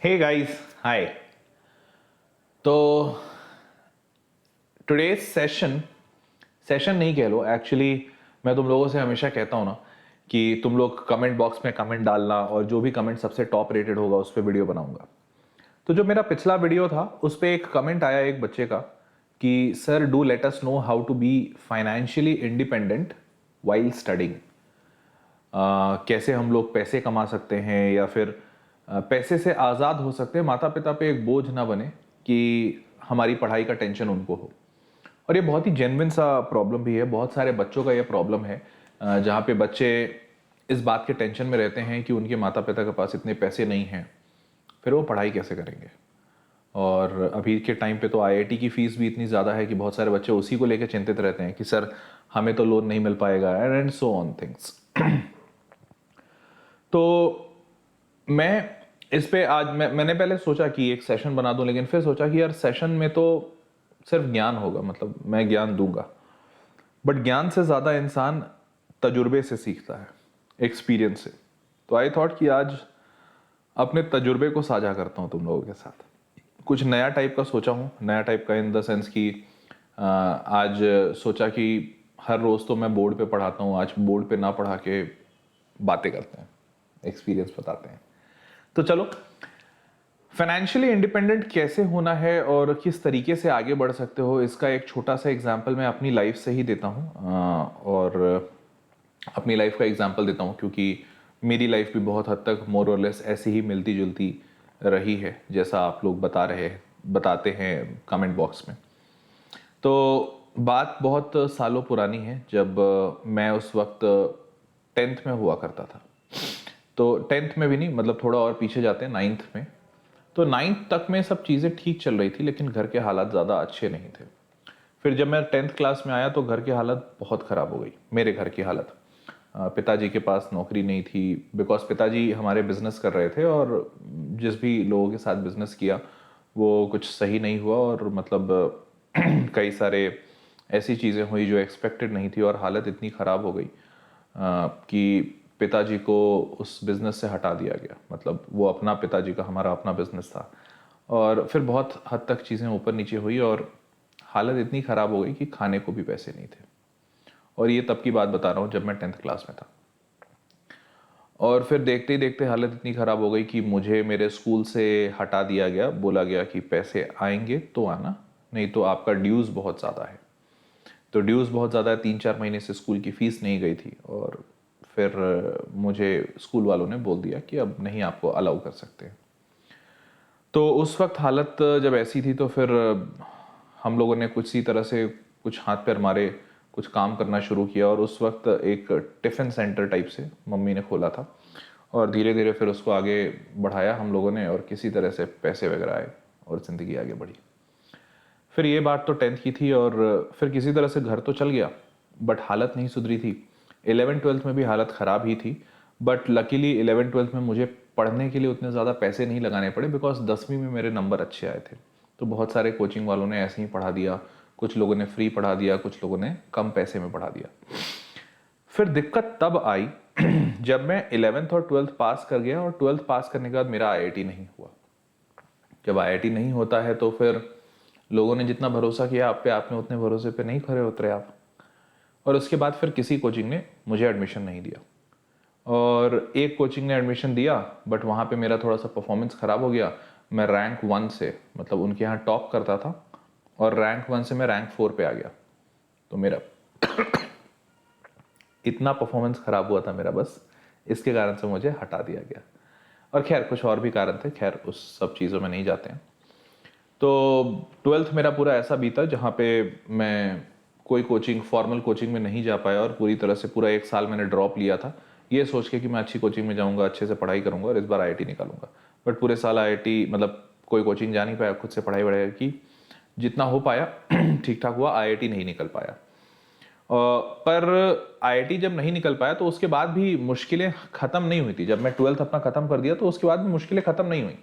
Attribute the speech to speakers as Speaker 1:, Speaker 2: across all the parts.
Speaker 1: Hey guys, हाय। तो today's session नहीं कह लो, एक्चुअली मैं तुम लोगों से हमेशा कहता हूँ ना कि तुम लोग कमेंट बॉक्स में कमेंट डालना और जो भी कमेंट सबसे टॉप रेटेड होगा उस पर वीडियो बनाऊंगा। तो जो मेरा पिछला वीडियो था उस पर एक कमेंट आया एक बच्चे का कि sir do let us know how to be financially independent while studying. कैसे हम लोग पैसे कमा सकते हैं या फिर पैसे से आज़ाद हो सकते हैं, माता पिता पे एक बोझ ना बने कि हमारी पढ़ाई का टेंशन उनको हो। और ये बहुत ही जेन्युइन सा प्रॉब्लम भी है, बहुत सारे बच्चों का ये प्रॉब्लम है जहाँ पे बच्चे इस बात के टेंशन में रहते हैं कि उनके माता पिता के पास इतने पैसे नहीं हैं, फिर वो पढ़ाई कैसे करेंगे। और अभी के टाइम पे तो आईआईटी की फीस भी इतनी ज़्यादा है कि बहुत सारे बच्चे उसी को लेकर चिंतित रहते हैं कि सर हमें तो लोन नहीं मिल पाएगा एंड सो ऑन थिंग्स। तो मैं इस पे आज मैंने पहले सोचा कि एक सेशन बना दूं, लेकिन फिर सोचा कि यार सेशन में तो सिर्फ ज्ञान होगा, मतलब मैं ज्ञान दूंगा, बट ज्ञान से ज़्यादा इंसान तजुर्बे से सीखता है, एक्सपीरियंस से। तो आई थॉट कि आज अपने तजुर्बे को साझा करता हूँ तुम लोगों के साथ। कुछ नया टाइप का सोचा हूँ, नया टाइप का इन द सेंस कि आज सोचा कि हर रोज़ तो मैं बोर्ड पे पढ़ाता हूँ, आज बोर्ड पे ना पढ़ा के बातें करते हैं, एक्सपीरियंस बताते हैं। तो चलो, फाइनेंशियली इंडिपेंडेंट कैसे होना है और किस तरीके से आगे बढ़ सकते हो, इसका एक छोटा सा एग्जांपल मैं अपनी लाइफ से ही देता हूँ। और अपनी लाइफ का एग्जांपल देता हूँ क्योंकि मेरी लाइफ भी बहुत हद तक मोर और लेस ऐसी ही मिलती जुलती रही है जैसा आप लोग बताते हैं कमेंट बॉक्स में। तो बात बहुत सालों पुरानी है, जब मैं उस वक्त 10th में हुआ करता था। तो 10th में भी नहीं, मतलब थोड़ा और पीछे जाते हैं, 9th में। तो 9th तक में सब चीज़ें ठीक चल रही थी, लेकिन घर के हालात ज़्यादा अच्छे नहीं थे। फिर जब मैं 10th क्लास में आया तो घर की हालत बहुत ख़राब हो गई, मेरे घर की हालत। पिताजी के पास नौकरी नहीं थी, बिकॉज पिताजी हमारे बिजनेस कर रहे थे और जिस भी लोगों के साथ बिजनेस किया वो कुछ सही नहीं हुआ, और मतलब कई सारे ऐसी चीज़ें हुई जो एक्सपेक्टेड नहीं थी, और हालत इतनी ख़राब हो गई कि पिताजी को उस बिज़नेस से हटा दिया गया। मतलब वो अपना, पिताजी का, हमारा अपना बिज़नेस था। और फिर बहुत हद तक चीज़ें ऊपर नीचे हुई और हालत इतनी ख़राब हो गई कि खाने को भी पैसे नहीं थे। और ये तब की बात बता रहा हूँ जब मैं 10th क्लास में था। और फिर देखते ही देखते हालत इतनी ख़राब हो गई कि मुझे मेरे स्कूल से हटा दिया गया। बोला गया कि पैसे आएंगे तो आना, नहीं तो आपका ड्यूज़ बहुत ज़्यादा है। तो ड्यूज़ बहुत ज़्यादा है, 3-4 महीने से स्कूल की फ़ीस नहीं गई थी। और फिर मुझे स्कूल वालों ने बोल दिया कि अब नहीं आपको अलाउ कर सकते। तो उस वक्त हालत जब ऐसी थी तो फिर हम लोगों ने कुछ सी तरह से कुछ हाथ पैर मारे, कुछ काम करना शुरू किया। और उस वक्त एक टिफ़िन सेंटर टाइप से मम्मी ने खोला था, और धीरे धीरे फिर उसको आगे बढ़ाया हम लोगों ने, और किसी तरह से पैसे वगैरह आए और ज़िंदगी आगे बढ़ी। फिर ये बात तो 10th की थी, और फिर किसी तरह से घर तो चल गया, बट हालत नहीं सुधरी थी। 11th-12th में भी हालत ख़राब ही थी, बट लकीली 11th-12th में मुझे पढ़ने के लिए उतने ज़्यादा पैसे नहीं लगाने पड़े, बिकॉज 10वीं में मेरे नंबर अच्छे आए थे। तो बहुत सारे कोचिंग वालों ने ऐसे ही पढ़ा दिया, कुछ लोगों ने फ्री पढ़ा दिया, कुछ लोगों ने कम पैसे में पढ़ा दिया। फिर दिक्कत तब आई जब मैं 11th और 12th पास कर गया, और 12th पास करने के बाद मेरा आईआईटी नहीं हुआ। जब आईआईटी नहीं होता है तो फिर लोगों ने जितना भरोसा किया आप पे, आपने उतने भरोसे पे नहीं खरे उतरे आप। और उसके बाद फिर किसी कोचिंग ने मुझे एडमिशन नहीं दिया, और एक कोचिंग ने एडमिशन दिया, बट वहाँ पे मेरा थोड़ा सा परफॉर्मेंस ख़राब हो गया। मैं रैंक 1 से, मतलब उनके यहाँ टॉप करता था, और रैंक 1 से मैं रैंक 4 पे आ गया। तो मेरा इतना परफॉर्मेंस ख़राब हुआ था मेरा, बस इसके कारण से मुझे हटा दिया गया। और खैर कुछ और भी कारण थे, खैर उस सब चीज़ों में नहीं जाते हैं। तो 12th मेरा पूरा ऐसा बीता जहाँ पे मैं कोई कोचिंग, फॉर्मल कोचिंग में नहीं जा पाया, और पूरी तरह से पूरा 1 साल मैंने ड्रॉप लिया था, ये सोच के कि मैं अच्छी कोचिंग में जाऊँगा, अच्छे से पढ़ाई करूँगा और इस बार आईआईटी निकालूंगा। बट पूरे साल आईआईटी, मतलब कोई कोचिंग जा नहीं पाया, खुद से पढ़ाई वढ़ाई की, जितना हो पाया ठीक ठाक हुआ, आईआईटी नहीं निकल पाया। पर आईआईटी जब नहीं निकल पाया तो उसके बाद भी मुश्किलें ख़त्म नहीं हुई थी। जब मैं 12th अपना ख़त्म कर दिया तो उसके बाद भी मुश्किलें ख़त्म नहीं हुई।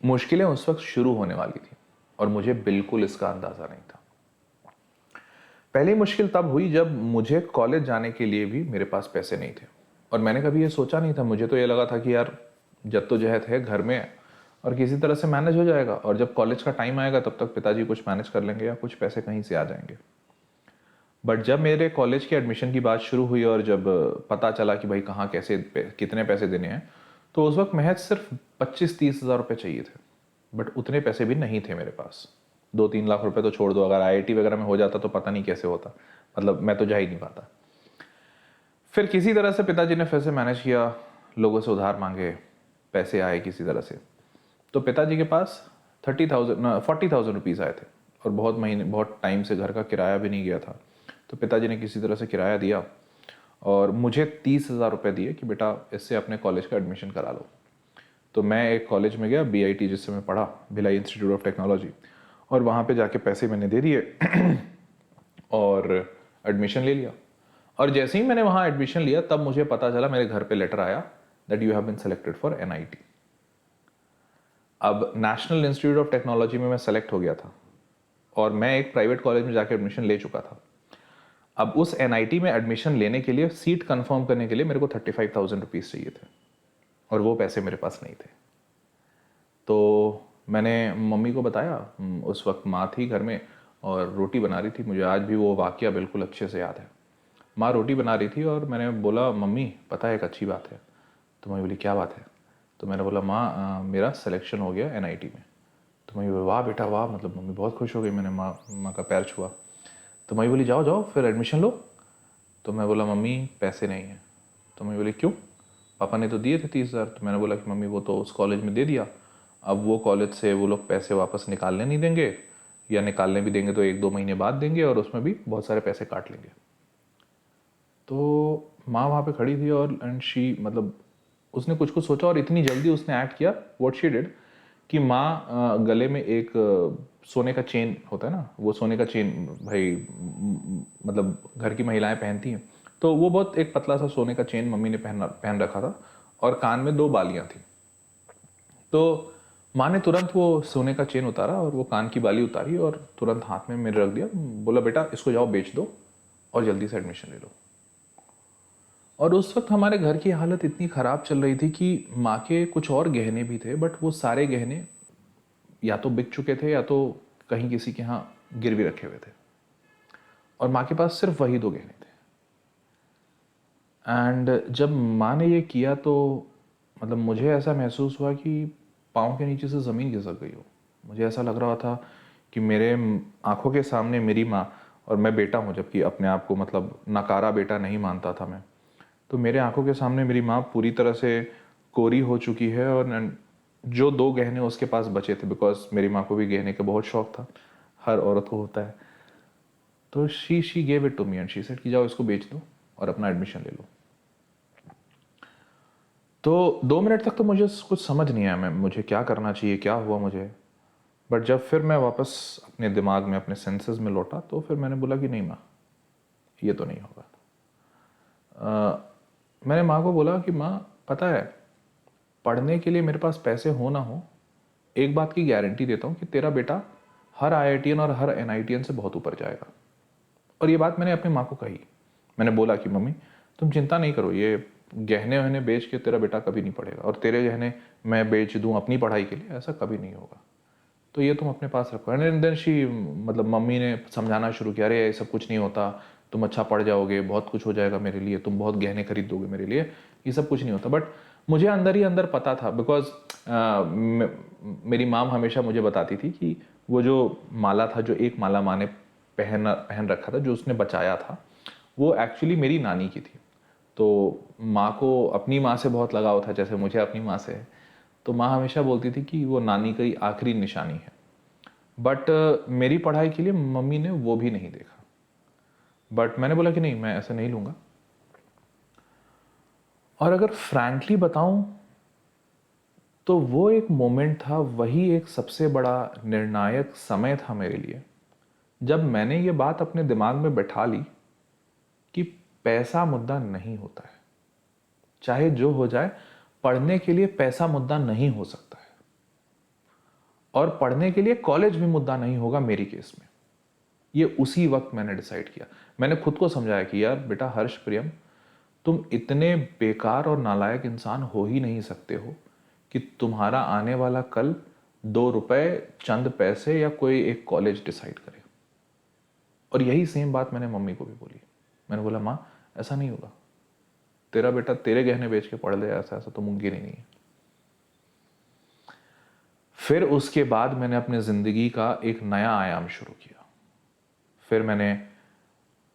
Speaker 1: मुश्किलें उस वक्त शुरू होने वाली थी, और मुझे बिल्कुल इसका अंदाज़ा नहीं था। पहली मुश्किल तब हुई जब मुझे कॉलेज जाने के लिए भी मेरे पास पैसे नहीं थे, और मैंने कभी ये सोचा नहीं था, मुझे तो ये लगा था कि यार जद्दोजहद है घर में और किसी तरह से मैनेज हो जाएगा, और जब कॉलेज का टाइम आएगा तब तक पिताजी कुछ मैनेज कर लेंगे या कुछ पैसे कहीं से आ जाएंगे। बट जब मेरे कॉलेज के एडमिशन की बात शुरू हुई और जब पता चला कि भाई कहाँ कैसे कितने पैसे देने हैं, तो उस वक्त महज सिर्फ 25-30 हज़ार रुपये चाहिए थे। बट उतने पैसे भी नहीं थे मेरे पास। 2-3 लाख रुपए तो छोड़ दो, अगर आईआईटी वगैरह में हो जाता तो पता नहीं कैसे होता, मतलब मैं तो जा ही नहीं पाता। फिर किसी तरह से पिताजी ने फिर से मैनेज किया, लोगों से उधार मांगे, पैसे आए किसी तरह से। तो पिताजी के पास 40,000 रुपीज़ आए थे, और बहुत टाइम से घर का किराया भी नहीं गया था। तो पिताजी ने किसी तरह से किराया दिया और मुझे 30,000 रुपये दिए कि बेटा इससे अपने कॉलेज का एडमिशन करा लो। तो मैं एक कॉलेज में गया, बीआईटी जिससे मैं पढ़ा, भिलाई इंस्टीट्यूट ऑफ टेक्नोलॉजी, और वहाँ पे जाके पैसे मैंने दे दिए और एडमिशन ले लिया। और जैसे ही मैंने वहाँ एडमिशन लिया तब मुझे पता चला, मेरे घर पे लेटर आया that you have been selected for NIT. अब नेशनल इंस्टीट्यूट ऑफ टेक्नोलॉजी में मैं सेलेक्ट हो गया था और मैं एक प्राइवेट कॉलेज में जाके एडमिशन ले चुका था। अब उस एनआईटी में एडमिशन लेने के लिए, सीट कंफर्म करने के लिए मेरे को 35,000 रुपीज़ चाहिए थे, और वो पैसे मेरे पास नहीं थे। तो मैंने मम्मी को बताया, उस वक्त माँ थी घर में और रोटी बना रही थी, मुझे आज भी वो वाकया बिल्कुल अच्छे से याद है। माँ रोटी बना रही थी और मैंने बोला, मम्मी पता है एक अच्छी बात है। तो मम्मी बोली, क्या बात है? तो मैंने बोला, माँ मेरा सिलेक्शन हो गया एनआईटी में। तो मम्मी बोली, वाह बेटा वाह, मतलब मम्मी बहुत खुश हो गई। मैंने माँ का पैर छुआ। तो मम्मी बोली, जाओ जाओ फिर एडमिशन लो। तो मैं बोला, मम्मी पैसे नहीं हैं। तो मम्मी बोली, क्यों? पापा ने तो दिए थे 30,000। तो मैंने बोला कि मम्मी वो तो उस कॉलेज में दे दिया, अब वो कॉलेज से वो लोग पैसे वापस निकालने नहीं देंगे, या निकालने भी देंगे तो 1-2 महीने बाद देंगे, और उसमें भी बहुत सारे पैसे काट लेंगे। तो माँ वहाँ पे खड़ी थी और एंड शी, मतलब उसने कुछ कुछ सोचा और इतनी जल्दी उसने एक्ट किया, व्हाट शी डिड, कि माँ गले में एक सोने का चेन होता है ना, वो सोने का चेन भाई मतलब घर की महिलाएं पहनती हैं, तो वो बहुत एक पतला सा सोने का चेन मम्मी ने पहन रखा था, और कान में 2 बालियां थी। तो माँ ने तुरंत वो सोने का चेन उतारा और वो कान की बाली उतारी और तुरंत हाथ में मेरे रख दिया, बोला, बेटा इसको जाओ बेच दो और जल्दी से एडमिशन ले लो। और उस वक्त हमारे घर की हालत इतनी ख़राब चल रही थी कि माँ के कुछ और गहने भी थे, बट वो सारे गहने या तो बिक चुके थे या तो कहीं किसी के यहाँ गिरवी रखे हुए थे, और माँ के पास सिर्फ वही 2 गहने थे। एंड जब माँ ने ये किया तो मतलब मुझे ऐसा महसूस हुआ कि पाँव के नीचे से ज़मीन खिसक गई हो। मुझे ऐसा लग रहा था कि मेरे आंखों के सामने मेरी माँ, और मैं बेटा हूँ, जबकि अपने आप को मतलब नकारा बेटा नहीं मानता था मैं, तो मेरे आंखों के सामने मेरी माँ पूरी तरह से कोरी हो चुकी है, और जो 2 गहने उसके पास बचे थे, बिकॉज मेरी माँ को भी गहने का बहुत शौक था, हर औरत को होता है। तो she gave it to me and she said कि जाओ इसको बेच दो और अपना एडमिशन ले लो। तो 2 मिनट तक तो मुझे कुछ समझ नहीं आया, मैं मुझे क्या करना चाहिए, क्या हुआ मुझे। बट जब फिर मैं वापस अपने दिमाग में, अपने सेंसेस में लौटा, तो फिर मैंने बोला कि नहीं माँ, ये तो नहीं होगा। मैंने माँ को बोला कि माँ पता है, पढ़ने के लिए मेरे पास पैसे हो ना हो, एक बात की गारंटी देता हूँ कि तेरा बेटा हर आईआईटीएन और हर एनआईटीएन से बहुत ऊपर जाएगा। और ये बात मैंने अपनी माँ को कही। मैंने बोला कि मम्मी तुम चिंता नहीं करो, ये गहने वहने बेच के तेरा बेटा कभी नहीं पढ़ेगा, और तेरे गहने मैं बेच दूँ अपनी पढ़ाई के लिए, ऐसा कभी नहीं होगा, तो ये तुम अपने पास रखो। एंड देन शी, मतलब मम्मी ने समझाना शुरू किया, अरे ये सब कुछ नहीं होता, तुम अच्छा पढ़ जाओगे, बहुत कुछ हो जाएगा मेरे लिए, तुम बहुत गहने खरीद दोगे मेरे लिए, ये सब कुछ नहीं होता। बट मुझे अंदर ही अंदर पता था, बिकॉज मेरी माम हमेशा मुझे बताती थी कि वो जो माला था, जो एक माला माँ ने पहन रखा था, जो उसने बचाया था, वो एक्चुअली मेरी नानी की थी। तो माँ को अपनी माँ से बहुत लगाव था, जैसे मुझे अपनी माँ से है। तो माँ हमेशा बोलती थी कि वो नानी की आखिरी निशानी है। बट मेरी पढ़ाई के लिए मम्मी ने वो भी नहीं देखा। बट मैंने बोला कि नहीं, मैं ऐसे नहीं लूँगा। और अगर फ्रैंकली बताऊं तो वो एक मोमेंट था, वही एक सबसे बड़ा निर्णायक समय था मेरे लिए, जब मैंने ये बात अपने दिमाग में बैठा ली कि पैसा मुद्दा नहीं होता है, चाहे जो हो जाए, पढ़ने के लिए पैसा मुद्दा नहीं हो सकता है, और पढ़ने के लिए कॉलेज भी मुद्दा नहीं होगा मेरी केस में। ये उसी वक्त मैंने डिसाइड किया। मैंने खुद को समझाया कि यार बेटा हर्ष प्रियम, तुम इतने बेकार और नालायक इंसान हो ही नहीं सकते हो कि तुम्हारा आने वाला कल 2 रुपए, चंद पैसे या कोई एक कॉलेज डिसाइड करे। और यही सेम बात मैंने मम्मी को भी बोली। मैंने बोला माँ, ऐसा नहीं होगा, तेरा बेटा तेरे गहने बेच के पढ़ ले, ऐसा ऐसा तो मुमकिन ही नहीं है। फिर उसके बाद मैंने अपने ज़िंदगी का एक नया आयाम शुरू किया। फिर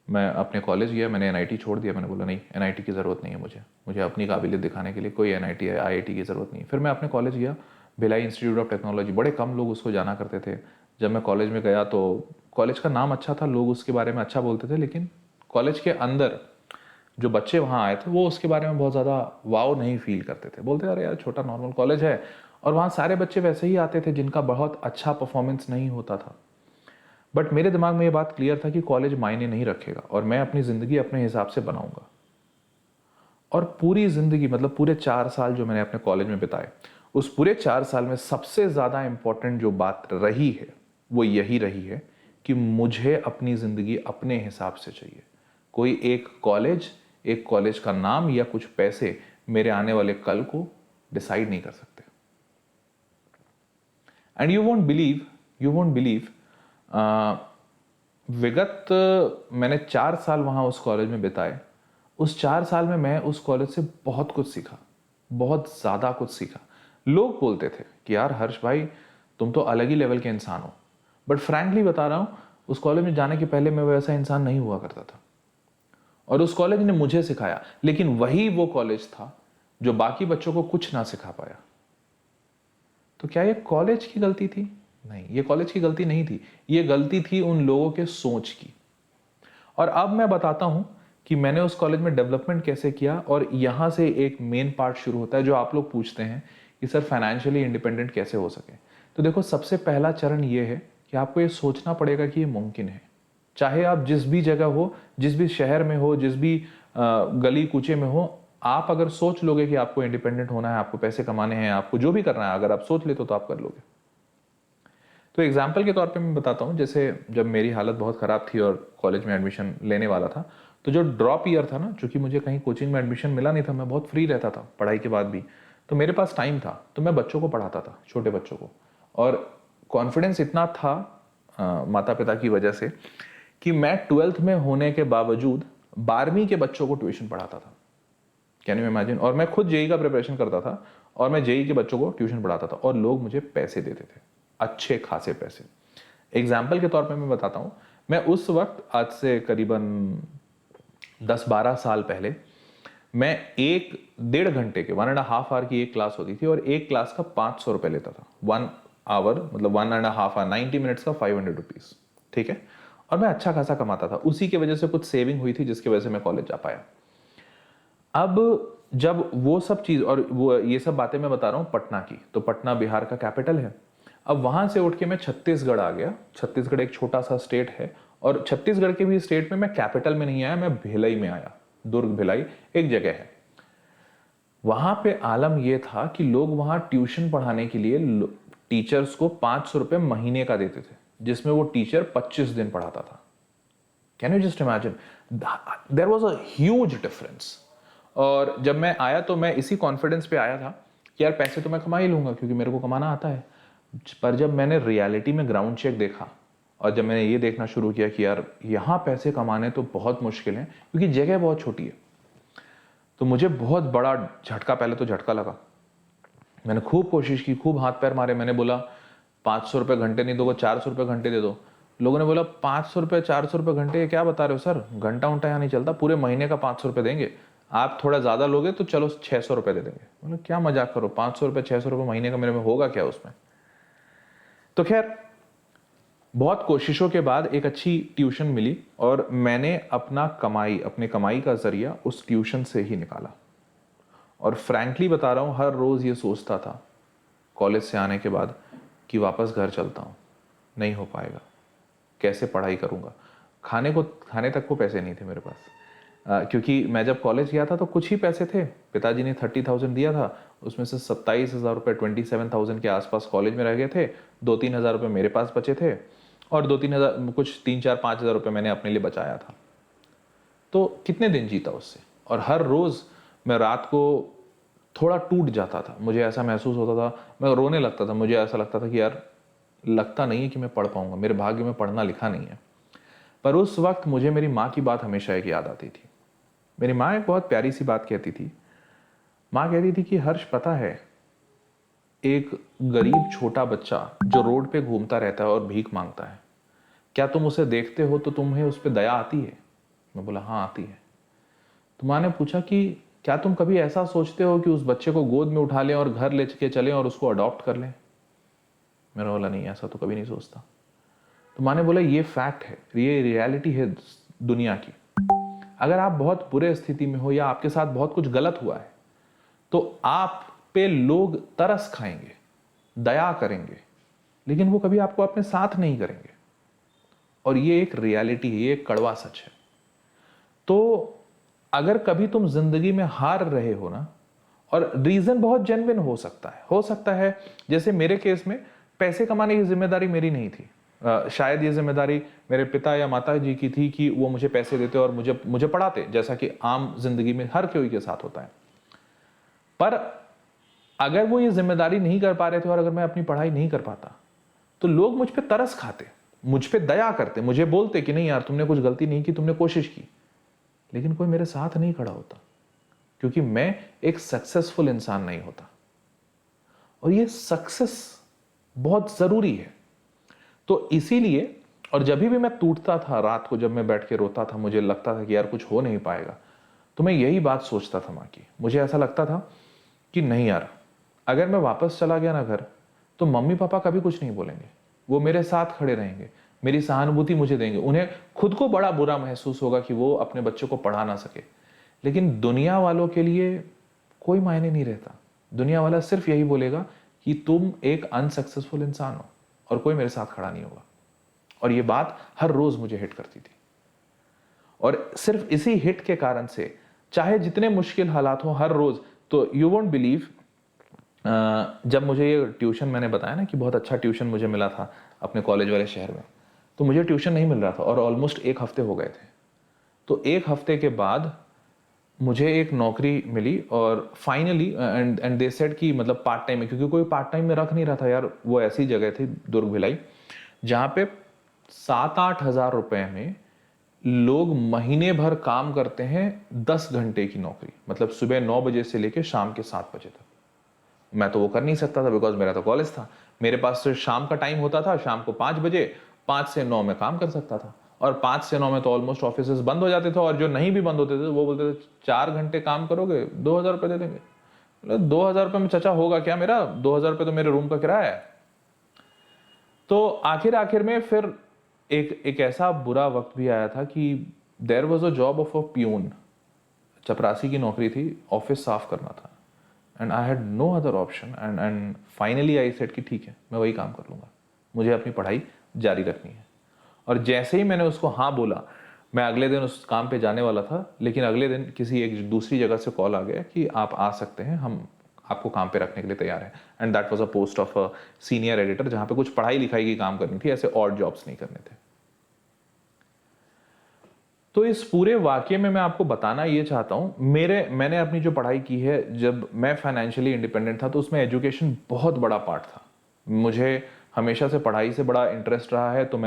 Speaker 1: मैं अपने कॉलेज गया, मैंने एनआईटी छोड़ दिया। मैंने बोला नहीं, एनआईटी की ज़रूरत नहीं है मुझे अपनी काबिलियत दिखाने के लिए कोई एनआईटी आईआईटी की ज़रूरत नहीं है। फिर मैं अपने कॉलेज गया, भिलाई इंस्टीट्यूट ऑफ टेक्नोलॉजी। बड़े कम लोग उसको जाना करते थे। जब मैं कॉलेज में गया तो कॉलेज का नाम अच्छा था, लोग उसके बारे में अच्छा बोलते थे, लेकिन कॉलेज के अंदर जो बच्चे वहाँ आए थे वो उसके बारे में बहुत ज़्यादा वाव नहीं फील करते थे। बोलते अरे यार, छोटा नॉर्मल कॉलेज है। और वहाँ सारे बच्चे वैसे ही आते थे जिनका बहुत अच्छा परफॉर्मेंस नहीं होता था। बट मेरे दिमाग में ये बात क्लियर था कि कॉलेज मायने नहीं रखेगा और मैं अपनी ज़िंदगी अपने हिसाब से बनाऊंगा। और पूरी ज़िंदगी, मतलब पूरे 4 साल जो मैंने अपने कॉलेज में बिताए, उस पूरे 4 साल में सबसे ज़्यादा इंपॉर्टेंट जो बात रही है वो यही रही है कि मुझे अपनी ज़िंदगी अपने हिसाब से चाहिए। कोई एक कॉलेज का नाम या कुछ पैसे मेरे आने वाले कल को डिसाइड नहीं कर सकते। एंड यू वोंट बिलीव, विगत मैंने 4 साल वहाँ उस कॉलेज में बिताए। उस 4 साल में मैं उस कॉलेज से बहुत कुछ सीखा, बहुत ज़्यादा कुछ सीखा। लोग बोलते थे कि यार हर्ष भाई, तुम तो अलग ही लेवल के इंसान हो। बट फ्रैंकली बता रहा हूँ, उस कॉलेज में जाने के पहले मैं वैसा इंसान नहीं हुआ करता था। और उस कॉलेज ने मुझे सिखाया, लेकिन वही वो कॉलेज था जो बाकी बच्चों को कुछ ना सिखा पाया। तो क्या ये कॉलेज की गलती थी? नहीं, ये कॉलेज की गलती नहीं थी। ये गलती थी उन लोगों के सोच की। और अब मैं बताता हूं कि मैंने उस कॉलेज में डेवलपमेंट कैसे किया। और यहां से एक मेन पार्ट शुरू होता है जो आप लोग पूछते हैं कि सर फाइनेंशियली इंडिपेंडेंट कैसे हो सके। तो देखो, सबसे पहला चरण ये है कि आपको ये सोचना पड़ेगा कि ये मुमकिन है। चाहे आप जिस भी जगह हो, जिस भी शहर में हो, जिस भी गली कूचे में हो, आप अगर सोच लोगे कि आपको इंडिपेंडेंट होना है, आपको पैसे कमाने हैं, आपको जो भी करना है, अगर आप सोच लेते तो आप कर लोगे। तो एग्जाम्पल के तौर पे मैं बताता हूँ, जैसे जब मेरी हालत बहुत ख़राब थी और कॉलेज में एडमिशन लेने वाला था, तो जो ड्रॉप ईयर था ना, चूंकि मुझे कहीं कोचिंग में एडमिशन मिला नहीं था, मैं बहुत फ्री रहता था पढ़ाई के बाद भी, तो मेरे पास टाइम था, तो मैं बच्चों को पढ़ाता था, छोटे बच्चों को। और कॉन्फिडेंस इतना था माता पिता की वजह से कि मैं 12th में होने के बावजूद 12वीं के बच्चों को ट्यूशन पढ़ाता था। Can you imagine? और मैं खुद जेई का प्रिपरेशन करता था और मैं जेई के बच्चों को ट्यूशन पढ़ाता था और लोग मुझे पैसे देते थे, अच्छे खासे पैसे। एग्जाम्पल के तौर पे मैं बताता हूँ, मैं उस वक्त, आज से करीबन 10-12 साल पहले, मैं 1-1.5 घंटे के 1.5 आवर की एक क्लास होती थी और एक क्लास का 500 रुपये लेता था। 1 आवर मतलब 1.5 आवर, 90 मिनट्स का 500 रुपीज़, ठीक है। और मैं अच्छा खासा कमाता था, उसी की वजह से कुछ सेविंग हुई थी जिसकी वजह से मैं कॉलेज जा पाया। अब जब वो सब चीज़, और वो ये सब बातें मैं बता रहा हूँ पटना की, तो पटना बिहार का कैपिटल है। अब वहां से उठ के मैं छत्तीसगढ़ आ गया। छत्तीसगढ़ एक छोटा सा स्टेट है, और छत्तीसगढ़ के भी स्टेट में मैं कैपिटल में नहीं आया, मैं भिलाई में आया। दुर्ग भिलाई एक जगह है। वहां पे आलम यह था कि लोग वहां ट्यूशन पढ़ाने के लिए टीचर्स को 500 रुपये महीने का देते थे, जिसमें वो टीचर 25 दिन पढ़ाता था। Can you just imagine? There was a huge difference. और जब मैं आया तो मैं इसी कॉन्फिडेंस पे आया था कि यार पैसे तो मैं कमा ही लूंगा क्योंकि मेरे को कमाना आता है। पर जब मैंने रियलिटी में ग्राउंड चेक देखा और जब मैंने ये देखना शुरू किया कि यार यहाँ पैसे कमाने तो बहुत मुश्किल है क्योंकि जगह बहुत छोटी है, तो मुझे बहुत बड़ा झटका, पहले तो झटका लगा। मैंने खूब कोशिश की, खूब हाथ पैर मारे। मैंने बोला 500 रुपये घंटे नहीं दोगे, 400 रुपये घंटे दे दो। लोगों ने बोला 500 रुपये 400 रुपये घंटे, क्या बता रहे हो सर, घंटा उंटा यहाँ नहीं चलता, पूरे महीने का 500 रुपये देंगे, आप थोड़ा ज़्यादा लोगे तो चलो 600 रुपये दे देंगे। बोले क्या मजाक करो, 500 रुपये 600 रुपये महीने का मेरे में होगा क्या उसमें। तो खैर, बहुत कोशिशों के बाद एक अच्छी ट्यूशन मिली और मैंने अपने कमाई का जरिया उस ट्यूशन से ही निकाला। और फ्रैंकली बता रहा हूँ, हर रोज़ ये सोचता था कॉलेज से आने के बाद कि वापस घर चलता हूँ, नहीं हो पाएगा, कैसे पढ़ाई करूँगा। खाने तक को पैसे नहीं थे मेरे पास, क्योंकि मैं जब कॉलेज गया था तो कुछ ही पैसे थे। पिताजी ने 30,000 दिया था, उसमें से 27,000 रुपये, 27,000 के आसपास कॉलेज में रह गए थे। 2-3 हज़ार रुपये मेरे पास बचे थे और 2-3 हज़ार, कुछ 3-4-5 हज़ार रुपये मैंने अपने लिए बचाया था। तो कितने दिन जीता उससे। और हर रोज़ मैं रात को थोड़ा टूट जाता था, मुझे ऐसा महसूस होता था, मैं रोने लगता था, मुझे ऐसा लगता था कि यार लगता नहीं है कि मैं पढ़ पाऊंगा, मेरे भाग्य में पढ़ना लिखा नहीं है। पर उस वक्त मुझे मेरी माँ की बात हमेशा एक याद आती थी। मेरी माँ एक बहुत प्यारी सी बात कहती थी। माँ कहती थी कि हर्ष, पता है, एक गरीब छोटा बच्चा जो रोड पे घूमता रहता है और भीख मांगता है, क्या तुम उसे देखते हो तो तुम्हें उस पर दया आती है? मैं बोला हाँ आती है। तो माँ ने पूछा कि क्या तुम कभी ऐसा सोचते हो कि उस बच्चे को गोद में उठा लें और घर ले के चलें और उसको अडॉप्ट कर लें? मैंने बोला नहीं, ऐसा तो कभी नहीं सोचता। तो माँ ने बोला ये फैक्ट है, ये रियलिटी है दुनिया की। अगर आप बहुत बुरे स्थिति में हो या आपके साथ बहुत कुछ गलत हुआ है तो आप पे लोग तरस खाएंगे, दया करेंगे, लेकिन वो कभी आपको अपने साथ नहीं करेंगे। और ये एक रियलिटी है, ये एक कड़वा सच है। तो अगर कभी तुम जिंदगी में हार रहे हो ना, और रीजन बहुत जेन्युइन हो सकता है जैसे मेरे केस में पैसे कमाने की जिम्मेदारी मेरी नहीं थी। शायद ये जिम्मेदारी मेरे पिता या माता जी की थी कि वो मुझे पैसे देते और मुझे मुझे पढ़ाते, जैसा कि आम जिंदगी में हर कोई के साथ होता है। पर अगर वो ये जिम्मेदारी नहीं कर पा रहे थे और अगर मैं अपनी पढ़ाई नहीं कर पाता तो लोग मुझ पे तरस खाते, मुझ पे दया करते, मुझे बोलते कि नहीं यार तुमने कुछ गलती नहीं की, तुमने कोशिश की, लेकिन कोई मेरे साथ नहीं खड़ा होता क्योंकि मैं एक सक्सेसफुल इंसान नहीं होता। और ये सक्सेस बहुत जरूरी है। तो इसीलिए, और जब भी मैं टूटता था रात को, जब मैं बैठ के रोता था, मुझे लगता था कि यार कुछ हो नहीं पाएगा, तो मैं यही बात सोचता था माँ की। मुझे ऐसा लगता था कि नहीं यार, अगर मैं वापस चला गया ना घर तो मम्मी पापा कभी कुछ नहीं बोलेंगे, वो मेरे साथ खड़े रहेंगे, मेरी सहानुभूति मुझे देंगे। उन्हें खुद को बड़ा बुरा महसूस होगा कि वो अपने बच्चों को पढ़ा ना सके, लेकिन दुनिया वालों के लिए कोई मायने नहीं रहता। दुनिया वाला सिर्फ यही बोलेगा कि तुम एक अनसक्सेसफुल इंसान हो, और कोई मेरे साथ खड़ा नहीं होगा। और ये बात हर रोज मुझे हिट करती थी। और सिर्फ इसी हिट के कारण से, चाहे जितने मुश्किल हालात हो हर रोज, तो यू वोंट बिलीव, जब मुझे ये ट्यूशन, मैंने बताया ना कि बहुत अच्छा ट्यूशन मुझे मिला था अपने कॉलेज वाले शहर में, तो मुझे ट्यूशन नहीं मिल रहा था और ऑलमोस्ट 1 हफ्ते हो गए थे। तो 1 हफ्ते के बाद मुझे एक नौकरी मिली और फाइनली एंड दे सेड कि मतलब पार्ट टाइम में, क्योंकि कोई पार्ट टाइम में रख नहीं रहा था यार। वो ऐसी जगह थी दुर्ग भिलाई जहाँ पे 7-8 हज़ार रुपए में लोग महीने भर काम करते हैं, 10 घंटे की नौकरी, मतलब सुबह 9 बजे से लेकर शाम के 7 बजे तक। मैं तो वो कर नहीं सकता था बिकॉज मेरा तो कॉलेज था। मेरे पास सिर्फ शाम का टाइम होता था, शाम को 5 बजे, 5 से 9 में काम कर सकता था। और 5 से 9 में तो ऑलमोस्ट ऑफिस बंद हो जाते थे, और जो नहीं भी बंद होते थे वो बोलते थे 4 घंटे काम करोगे 2,000 रुपये दे देंगे। 2,000 रुपये में चचा होगा क्या मेरा? 2,000 रुपये तो मेरे रूम का किराया है। तो आखिर में फिर एक ऐसा बुरा वक्त भी आया था कि there was a job of a peon, चपरासी की नौकरी थी, ऑफिस साफ करना था, and I had no other option, and finally I said कि ठीक है मैं वही काम कर लूँगा, मुझे अपनी पढ़ाई जारी रखनी है। और जैसे ही मैंने उसको हाँ बोला, मैं अगले दिन उस काम पे जाने वाला था, लेकिन अगले दिन किसी एक दूसरी जगह से कॉल आ गया कि आप आ सकते हैं, हम आपको काम पे रखने के लिए तैयार हैं। And that was a post of a senior editor, जहाँ पे कुछ पढ़ाई लिखाई की काम करनी थी, ऐसे ऑड जॉब्स नहीं करने थे। तो इस पूरे वाक्य में मैं आपको बताना ये चाहता हूं, मैंने अपनी जो पढ़ाई की है, जब मैं फाइनेंशियली इंडिपेंडेंट था तो उसमें एजुकेशन बहुत बड़ा पार्ट था। मुझे हमेशा से पढ़ाई से बड़ा इंटरेस्ट रहा है, तो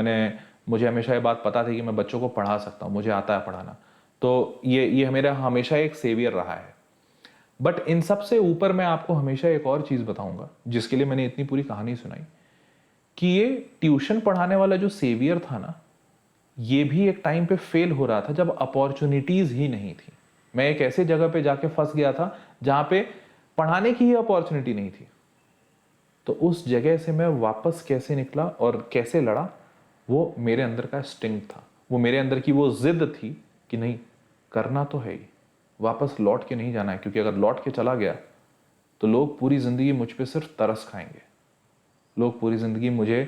Speaker 1: मुझे हमेशा ये बात पता थी कि मैं बच्चों को पढ़ा सकता हूँ, मुझे आता है पढ़ाना। तो ये मेरा हमेशा एक सेवियर रहा है। बट इन सब से ऊपर मैं आपको हमेशा एक और चीज बताऊंगा, जिसके लिए मैंने इतनी पूरी कहानी सुनाई, कि ये ट्यूशन पढ़ाने वाला जो सेवियर था ना, ये भी एक टाइम पे फेल हो रहा था जब अपॉर्चुनिटीज ही नहीं थी। मैं एक ऐसे जगह पे जाके फंस गया था जहां पे पढ़ाने की ही अपॉर्चुनिटी नहीं थी। तो उस जगह से मैं वापस कैसे निकला और कैसे लड़ा, वो मेरे अंदर का स्टिंग था, वो मेरे अंदर की वो जिद थी कि नहीं, करना तो है ही, वापस लौट के नहीं जाना है, क्योंकि अगर लौट के चला गया तो लोग पूरी जिंदगी मुझ पे सिर्फ तरस खाएंगे, लोग पूरी जिंदगी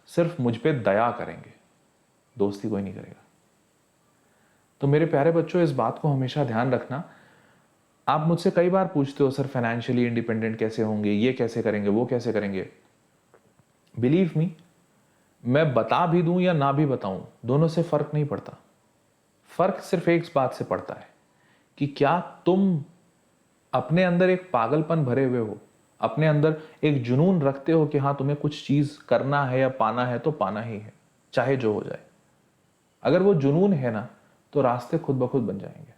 Speaker 1: सिर्फ मुझ पे दया करेंगे, दोस्ती कोई नहीं करेगा। तो मेरे प्यारे बच्चों, इस बात को हमेशा ध्यान रखना। आप मुझसे कई बार पूछते हो सर फाइनेंशियली इंडिपेंडेंट कैसे होंगे, ये कैसे करेंगे, वो कैसे करेंगे। बिलीव मी, मैं बता भी दूं या ना भी बताऊं, दोनों से फर्क नहीं पड़ता। फर्क सिर्फ एक बात से पड़ता है कि क्या तुम अपने अंदर एक पागलपन भरे हुए हो, अपने अंदर एक जुनून रखते हो कि हाँ तुम्हें कुछ चीज करना है या पाना है तो पाना ही है, चाहे जो हो जाए। अगर वो जुनून है ना, तो रास्ते खुद ब खुद बन जाएंगे।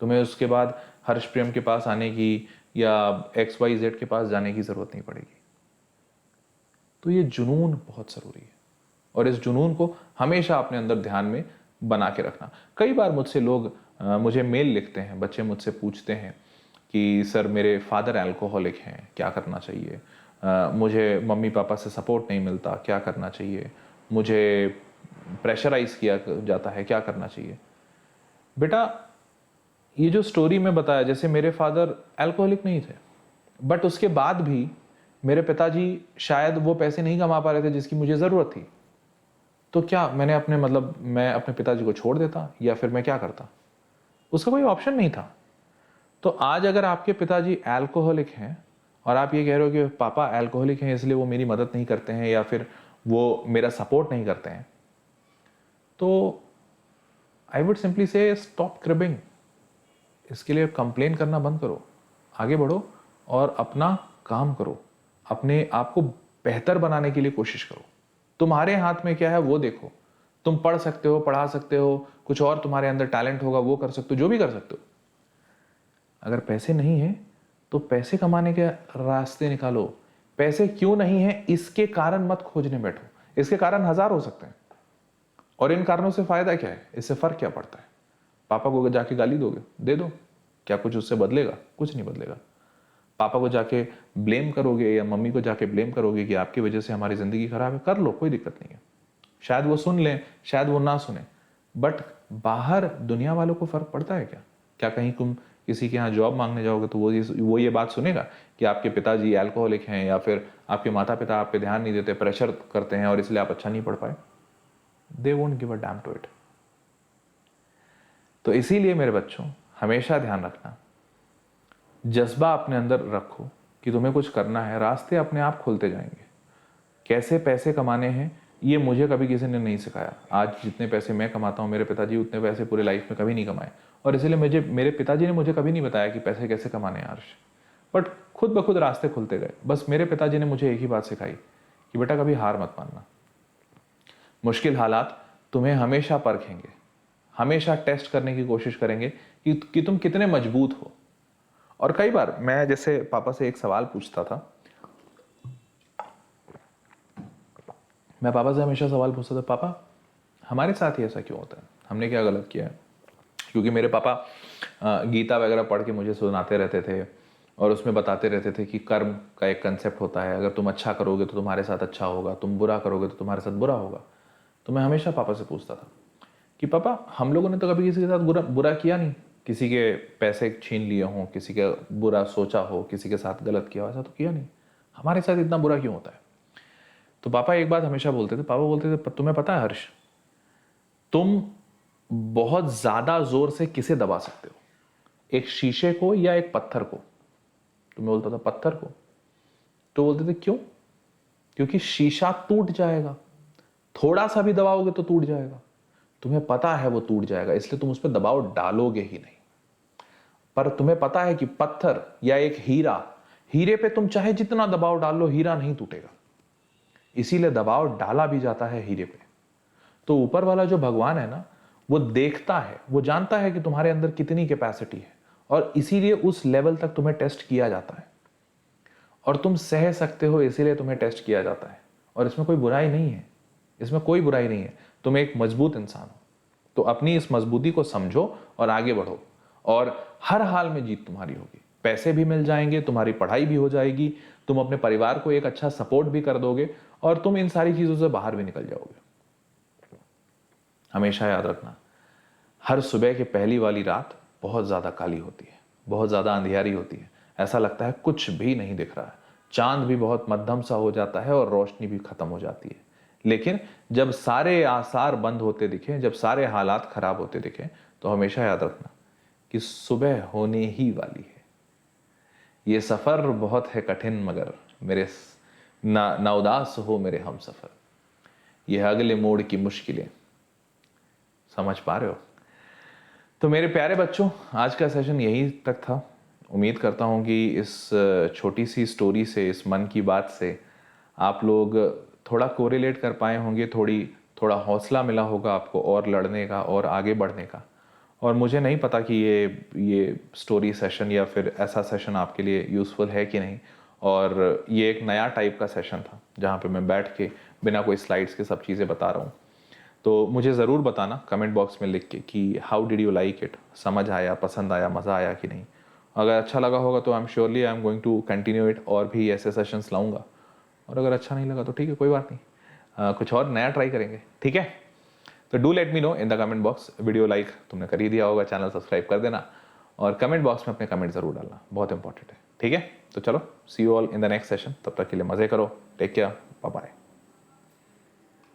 Speaker 1: तुम्हें उसके बाद हर्ष प्रेम के पास आने की या XYZ के पास जाने की जरूरत नहीं पड़ेगी। तो ये जुनून बहुत जरूरी है, और इस जुनून को हमेशा अपने अंदर ध्यान में बना के रखना। कई बार मुझसे लोग मुझे मेल लिखते हैं, बच्चे मुझसे पूछते हैं कि सर मेरे फादर अल्कोहलिक हैं, क्या करना चाहिए, मुझे मम्मी पापा से सपोर्ट नहीं मिलता, क्या करना चाहिए, मुझे प्रेशराइज किया जाता है, क्या करना चाहिए। बेटा, ये जो स्टोरी में बताया, जैसे मेरे फादर अल्कोहलिक नहीं थे, बट उसके बाद भी मेरे पिताजी शायद वो पैसे नहीं कमा पा रहे थे जिसकी मुझे ज़रूरत थी। तो क्या मैंने अपने मैं अपने पिताजी को छोड़ देता या फिर मैं क्या करता? उसका कोई ऑप्शन नहीं था। तो आज अगर आपके पिताजी अल्कोहलिक हैं और आप ये कह रहे हो कि पापा अल्कोहलिक हैं इसलिए वो मेरी मदद नहीं करते हैं या फिर वो मेरा सपोर्ट नहीं करते हैं, तो आई वुड सिंपली से स्टॉप क्रिबिंग। इसके लिए कंप्लेन करना बंद करो, आगे बढ़ो और अपना काम करो, अपने आप को बेहतर बनाने के लिए कोशिश करो। तुम्हारे हाथ में क्या है वो देखो। तुम पढ़ सकते हो, पढ़ा सकते हो, कुछ और तुम्हारे अंदर टैलेंट होगा वो कर सकते हो, जो भी कर सकते हो। अगर पैसे नहीं है तो पैसे कमाने के रास्ते निकालो। पैसे क्यों नहीं है इसके कारण मत खोजने बैठो, इसके कारण हजार हो सकते हैं। और इन कारणों से फायदा क्या है, इससे फर्क क्या पड़ता है? पापा को जाके गाली दोगे, दे दो, क्या कुछ उससे बदलेगा? कुछ नहीं बदलेगा। पापा को जाके ब्लेम करोगे या मम्मी को जाके ब्लेम करोगे कि आपकी वजह से हमारी जिंदगी खराब है, कर लो, कोई दिक्कत नहीं है। शायद वो सुन लें, शायद वो ना सुने, बट बाहर दुनिया वालों को फर्क पड़ता है क्या? क्या कहीं तुम किसी के यहाँ जॉब मांगने जाओगे तो वो ये बात सुनेगा कि आपके पिताजी अल्कोहलिक हैं या फिर आपके माता पिता आप पे ध्यान नहीं देते, प्रेशर करते हैं और इसलिए आप अच्छा नहीं पढ़ पाए? They won't give a damn to it. तो इसीलिए मेरे बच्चों, हमेशा ध्यान रखना, जज्बा अपने अंदर रखो कि तुम्हें कुछ करना है, रास्ते अपने आप खुलते जाएंगे। कैसे पैसे कमाने हैं ये मुझे कभी किसी ने नहीं सिखाया। आज जितने पैसे मैं कमाता हूँ, मेरे पिताजी उतने पैसे पूरे लाइफ में कभी नहीं कमाए, और इसलिए मेरे पिताजी ने मुझे कभी नहीं बताया कि पैसे कैसे कमाने हैं हर्ष। बट खुद ब खुद रास्ते खुलते गए। बस मेरे पिताजी ने मुझे एक ही बात सिखाई कि बेटा कभी हार मत मानना। मुश्किल हालात तुम्हें हमेशा परखेंगे, हमेशा टेस्ट करने की कोशिश करेंगे कि तुम कितने मजबूत हो। और कई बार मैं जैसे पापा से एक सवाल पूछता था, मैं पापा से हमेशा सवाल पूछता था, पापा हमारे साथ ही ऐसा क्यों होता है, हमने क्या गलत किया है? क्योंकि मेरे पापा गीता वगैरह पढ़ के मुझे सुनाते रहते थे और उसमें बताते रहते थे कि कर्म का एक कंसेप्ट होता है, अगर तुम अच्छा करोगे तो तुम्हारे साथ अच्छा होगा, तुम बुरा करोगे तो तुम्हारे साथ बुरा होगा। तो मैं हमेशा पापा से पूछता था कि पापा हम लोगों ने तो कभी किसी के साथ बुरा किया नहीं, किसी के पैसे छीन लिए हों, किसी का बुरा सोचा हो, किसी के साथ गलत किया हो, ऐसा तो किया नहीं, हमारे साथ इतना बुरा क्यों होता है? तो पापा एक बात हमेशा बोलते थे, पापा बोलते थे तुम्हें पता है हर्ष, तुम बहुत ज्यादा जोर से किसे दबा सकते हो, एक शीशे को या एक पत्थर को? तो मैं बोलता था पत्थर को। तो बोलते थे क्यों? क्योंकि शीशा टूट जाएगा, थोड़ा सा भी दबाओगे तो टूट जाएगा, तुम्हें पता है वो टूट जाएगा, इसलिए तुम उस पर दबाव डालोगे ही नहीं। पर तुम्हें पता है कि पत्थर या एक हीरा, हीरे पे तुम चाहे जितना दबाव डाल लो, हीरा नहीं टूटेगा, इसीलिए दबाव डाला भी जाता है हीरे पे। तो ऊपर वाला जो भगवान है ना, वो देखता है, वो जानता है कि तुम्हारे अंदर कितनी कैपेसिटी है, और इसीलिए उस लेवल तक तुम्हें टेस्ट किया जाता है, और तुम सह सकते हो इसीलिए तुम्हें टेस्ट किया जाता है। और इसमें कोई बुराई नहीं है, इसमें कोई बुराई नहीं है, तुम एक मजबूत इंसान हो। तो अपनी इस मजबूती को समझो और आगे बढ़ो, और हर हाल में जीत तुम्हारी होगी। पैसे भी मिल जाएंगे, तुम्हारी पढ़ाई भी हो जाएगी, तुम अपने परिवार को एक अच्छा सपोर्ट भी कर दोगे, और तुम इन सारी चीजों से बाहर भी निकल जाओगे। हमेशा याद रखना, हर सुबह की पहली वाली रात बहुत ज्यादा काली होती है, बहुत ज्यादा अंधियारी होती है, ऐसा लगता है कुछ भी नहीं दिख रहा है, चांद भी बहुत मध्यम सा हो जाता है और रोशनी भी खत्म हो जाती है। लेकिन जब सारे आसार बंद होते दिखे, जब सारे हालात खराब होते दिखे, तो हमेशा याद रखना कि सुबह होने ही वाली है। ये सफर बहुत है कठिन, मगर मेरे ना उदास हो मेरे हम सफर, ये अगले मोड़ की मुश्किलें। समझ पा रहे हो? तो मेरे प्यारे बच्चों, आज का सेशन यही तक था। उम्मीद करता हूँ कि इस छोटी सी स्टोरी से, इस मन की बात से आप लोग थोड़ा कोरिलेट कर पाए होंगे, थोड़ा हौसला मिला होगा आपको और लड़ने का और आगे बढ़ने का। और मुझे नहीं पता कि ये स्टोरी सेशन या फिर ऐसा सेशन आपके लिए यूज़फुल है कि नहीं। और ये एक नया टाइप का सेशन था जहाँ पे मैं बैठ के बिना कोई स्लाइड्स के सब चीज़ें बता रहा हूँ। तो मुझे ज़रूर बताना कमेंट बॉक्स में लिख के कि how did you like it, समझ आया, पसंद आया, मज़ा आया कि नहीं। अगर अच्छा लगा होगा तो I am going to continue it और भी ऐसे सेशंस लाऊंगा। और अगर अच्छा नहीं लगा तो ठीक है, कोई बात नहीं, कुछ और नया ट्राई करेंगे, ठीक है। तो do let me know in the comment box. Video like तुमने कर ही दिया होगा, चैनल सब्सक्राइब कर देना और कमेंट बॉक्स में अपने कमेंट ज़रूर डालना, बहुत इंपॉर्टेंट है, ठीक है। तो चलो, see you all in the next session. तब तक के लिए मज़े करो, टेक केयर, बाय बाय।